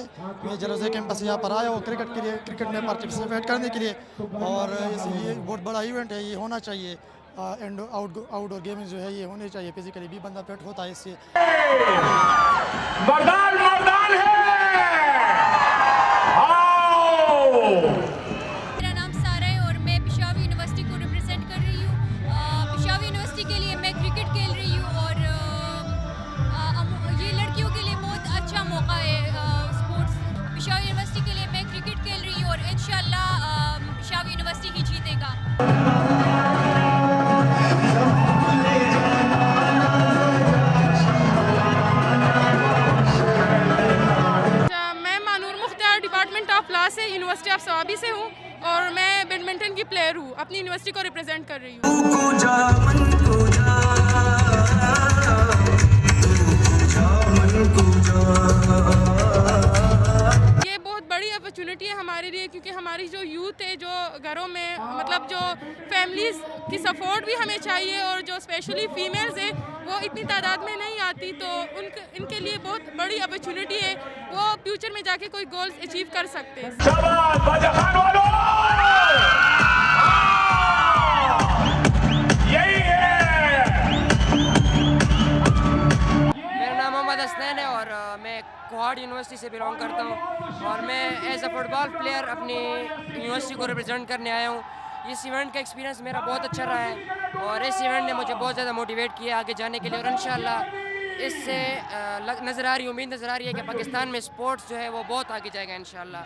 है। मैं जलोज़े कैंपस यहाँ पर आया हूँ क्रिकेट में पार्टिसिपेट करने के लिए, और ये बहुत बड़ा इवेंट है, ये होना चाहिए। आउटडोर गेमिंग जो है ये होनी चाहिए, फिजिकली भी बंदा फिट होता है इससे। मर्दान मर्दान है। मेरा नाम सारा है और मैं पेशावर यूनिवर्सिटी को रिप्रेजेंट कर रही हूँ। पेशावर यूनिवर्सिटी के लिए मैं क्रिकेट खेल रही हूँ और ये लड़कियों के लिए बहुत अच्छा मौका है स्पोर्ट्स। पेशावर यूनिवर्सिटी के लिए मैं क्रिकेट खेल रही हूँ और इंशाल्लाह पेशावर यूनिवर्सिटी ही जीतेगा। डिपार्टमेंट ऑफ लॉ से यूनिवर्सिटी ऑफ सवाबी से हूँ और मैं बैडमिंटन की प्लेयर हूँ, अपनी यूनिवर्सिटी को रिप्रेजेंट कर रही हूँ। ये बहुत बड़ी अपॉर्चुनिटी है हमारे लिए, क्योंकि हमारी जो यूथ है, जो घरों में मतलब जो फैमिलीज की सपोर्ट भी हमें चाहिए, और जो स्पेशली फीमेल्स है वो इतनी तादाद में नहीं आती, तो इनके लिए बहुत बड़ी अपॉर्चुनिटी है, वो फ्यूचर में जाके कोई गोल्स अचीव कर सकते हैं। मेरा नाम मोहम्मद हसनैन है और मैं कोहाड़ यूनिवर्सिटी से बिलोंग करता हूँ, और मैं एज अ फुटबॉल प्लेयर अपनी यूनिवर्सिटी को रिप्रेजेंट करने आया हूँ। इस इवेंट का एक्सपीरियंस मेरा बहुत अच्छा रहा है, और इस इवेंट ने मुझे बहुत ज़्यादा मोटिवेट किया आगे जाने के लिए, और इंशाल्लाह इससे उम्मीद नज़र आ रही है कि पाकिस्तान में स्पोर्ट्स जो है वो बहुत आगे जाएगा इंशाल्लाह।